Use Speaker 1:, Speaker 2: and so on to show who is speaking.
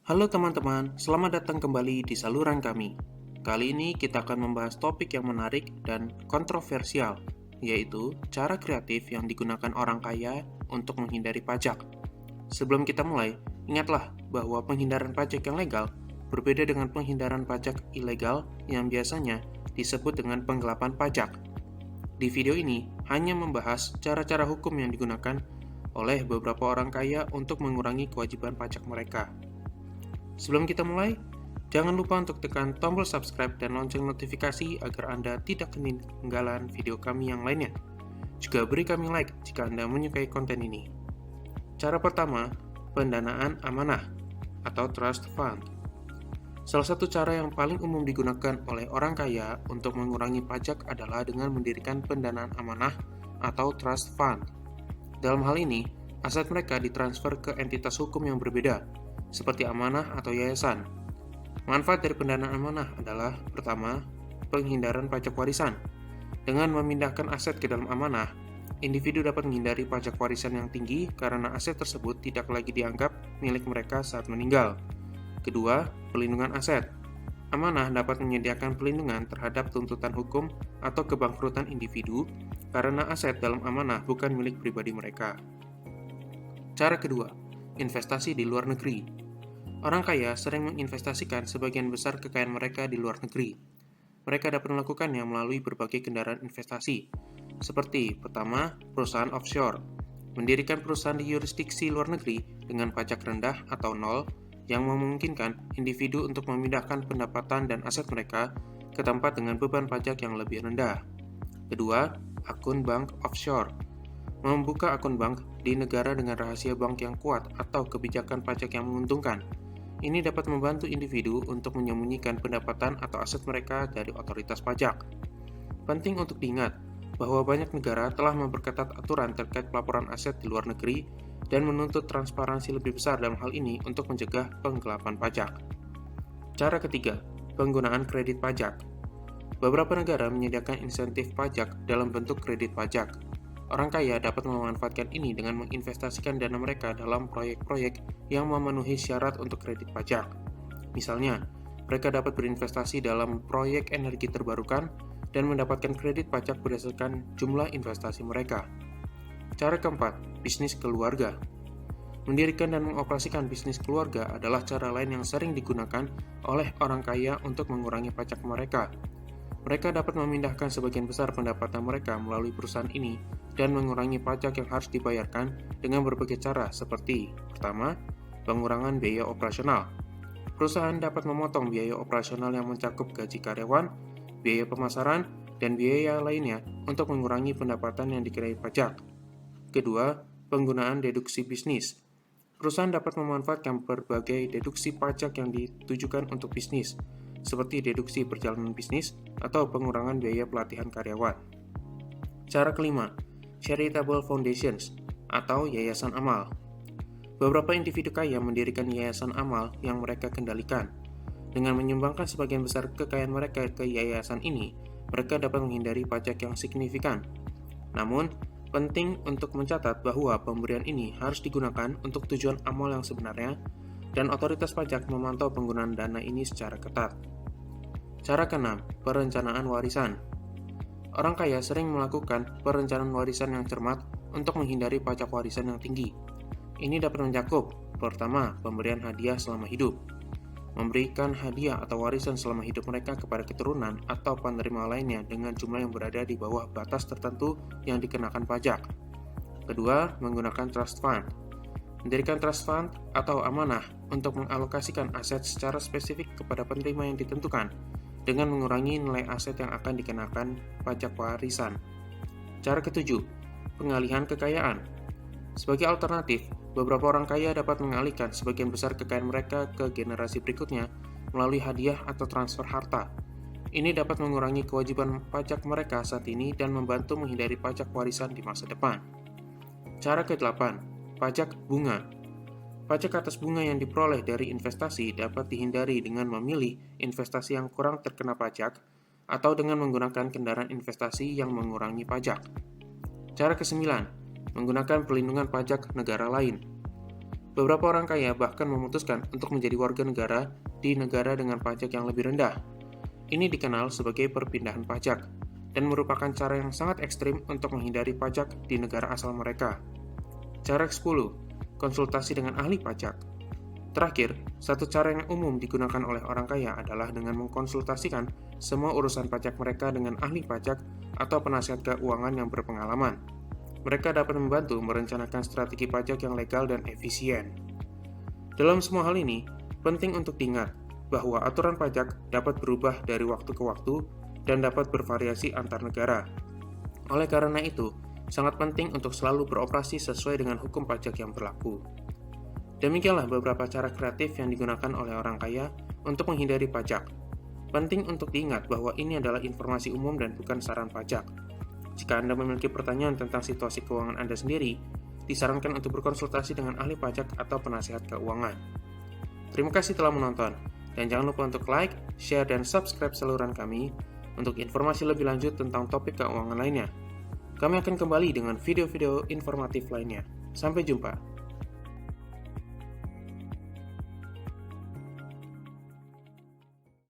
Speaker 1: Halo teman-teman, selamat datang kembali di saluran kami. Kali ini kita akan membahas topik yang menarik dan kontroversial, yaitu cara kreatif yang digunakan orang kaya untuk menghindari pajak. Sebelum kita mulai, ingatlah bahwa penghindaran pajak yang legal berbeda dengan penghindaran pajak ilegal yang biasanya disebut dengan penggelapan pajak. Di video ini hanya membahas cara-cara hukum yang digunakan oleh beberapa orang kaya untuk mengurangi kewajiban pajak mereka. Sebelum kita mulai, jangan lupa untuk tekan tombol subscribe dan lonceng notifikasi agar Anda tidak ketinggalan video kami yang lainnya. Juga beri kami like jika Anda menyukai konten ini. Cara pertama, pendanaan amanah atau trust fund. Salah satu cara yang paling umum digunakan oleh orang kaya untuk mengurangi pajak adalah dengan mendirikan pendanaan amanah atau trust fund. Dalam hal ini, aset mereka ditransfer ke entitas hukum yang berbeda, seperti amanah atau yayasan. Manfaat dari pendanaan amanah adalah, pertama, penghindaran pajak warisan. Dengan memindahkan aset ke dalam amanah, individu dapat menghindari pajak warisan yang tinggi karena aset tersebut tidak lagi dianggap milik mereka saat meninggal. Kedua, pelindungan aset. Amanah dapat menyediakan pelindungan terhadap tuntutan hukum atau kebangkrutan individu karena aset dalam amanah bukan milik pribadi mereka. Cara kedua, investasi di luar negeri. Orang kaya sering menginvestasikan sebagian besar kekayaan mereka di luar negeri. Mereka dapat melakukannya melalui berbagai kendaraan investasi, seperti pertama, perusahaan offshore. Mendirikan perusahaan di yurisdiksi luar negeri dengan pajak rendah atau nol yang memungkinkan individu untuk memindahkan pendapatan dan aset mereka ke tempat dengan beban pajak yang lebih rendah. Kedua, akun bank offshore. Membuka akun bank di negara dengan rahasia bank yang kuat atau kebijakan pajak yang menguntungkan. Ini dapat membantu individu untuk menyembunyikan pendapatan atau aset mereka dari otoritas pajak. Penting untuk diingat bahwa banyak negara telah memperketat aturan terkait pelaporan aset di luar negeri dan menuntut transparansi lebih besar dalam hal ini untuk mencegah penggelapan pajak. Cara ketiga, penggunaan kredit pajak. Beberapa negara menyediakan insentif pajak dalam bentuk kredit pajak. Orang kaya dapat memanfaatkan ini dengan menginvestasikan dana mereka dalam proyek-proyek yang memenuhi syarat untuk kredit pajak. Misalnya, mereka dapat berinvestasi dalam proyek energi terbarukan dan mendapatkan kredit pajak berdasarkan jumlah investasi mereka. Cara keempat, bisnis keluarga. Mendirikan dan mengoperasikan bisnis keluarga adalah cara lain yang sering digunakan oleh orang kaya untuk mengurangi pajak mereka. Mereka dapat memindahkan sebagian besar pendapatan mereka melalui perusahaan ini dan mengurangi pajak yang harus dibayarkan dengan berbagai cara seperti, pertama, pengurangan biaya operasional. Perusahaan dapat memotong biaya operasional yang mencakup gaji karyawan, biaya pemasaran, dan biaya lainnya untuk mengurangi pendapatan yang dikenai pajak. Kedua, penggunaan deduksi bisnis. Perusahaan dapat memanfaatkan berbagai deduksi pajak yang ditujukan untuk bisnis, seperti deduksi perjalanan bisnis atau pengurangan biaya pelatihan karyawan. Cara kelima, charitable foundations atau yayasan amal. Beberapa individu kaya mendirikan yayasan amal yang mereka kendalikan. Dengan menyumbangkan sebagian besar kekayaan mereka ke yayasan ini, mereka dapat menghindari pajak yang signifikan. Namun, penting untuk mencatat bahwa pemberian ini harus digunakan untuk tujuan amal yang sebenarnya dan otoritas pajak memantau penggunaan dana ini secara ketat. Cara keenam, perencanaan warisan. Orang kaya sering melakukan perencanaan warisan yang cermat untuk menghindari pajak warisan yang tinggi. Ini dapat mencakup, pertama, pemberian hadiah selama hidup. Memberikan hadiah atau warisan selama hidup mereka kepada keturunan atau penerima lainnya dengan jumlah yang berada di bawah batas tertentu yang dikenakan pajak. Kedua, menggunakan trust fund. Mendirikan trust fund atau amanah untuk mengalokasikan aset secara spesifik kepada penerima yang ditentukan dengan mengurangi nilai aset yang akan dikenakan pajak warisan. Cara ketujuh, pengalihan kekayaan. Sebagai alternatif, beberapa orang kaya dapat mengalihkan sebagian besar kekayaan mereka ke generasi berikutnya melalui hadiah atau transfer harta. Ini dapat mengurangi kewajiban pajak mereka saat ini dan membantu menghindari pajak warisan di masa depan. Cara ke-8, pajak bunga. Pajak atas bunga yang diperoleh dari investasi dapat dihindari dengan memilih investasi yang kurang terkena pajak atau dengan menggunakan kendaraan investasi yang mengurangi pajak. Cara ke-9, menggunakan pelindungan pajak negara lain. Beberapa orang kaya bahkan memutuskan untuk menjadi warga negara di negara dengan pajak yang lebih rendah. Ini dikenal sebagai perpindahan pajak, dan merupakan cara yang sangat ekstrim untuk menghindari pajak di negara asal mereka. Cara ke-10, konsultasi dengan ahli pajak. Terakhir, satu cara yang umum digunakan oleh orang kaya adalah dengan mengkonsultasikan semua urusan pajak mereka dengan ahli pajak atau penasihat keuangan yang berpengalaman. Mereka dapat membantu merencanakan strategi pajak yang legal dan efisien. Dalam semua hal ini, penting untuk diingat bahwa aturan pajak dapat berubah dari waktu ke waktu dan dapat bervariasi antar negara. Oleh karena itu, sangat penting untuk selalu beroperasi sesuai dengan hukum pajak yang berlaku. Demikianlah beberapa cara kreatif yang digunakan oleh orang kaya untuk menghindari pajak. Penting untuk diingat bahwa ini adalah informasi umum dan bukan saran pajak. Jika Anda memiliki pertanyaan tentang situasi keuangan Anda sendiri, disarankan untuk berkonsultasi dengan ahli pajak atau penasihat keuangan. Terima kasih telah menonton, dan jangan lupa untuk like, share, dan subscribe saluran kami untuk informasi lebih lanjut tentang topik keuangan lainnya. Kami akan kembali dengan video-video informatif lainnya. Sampai jumpa.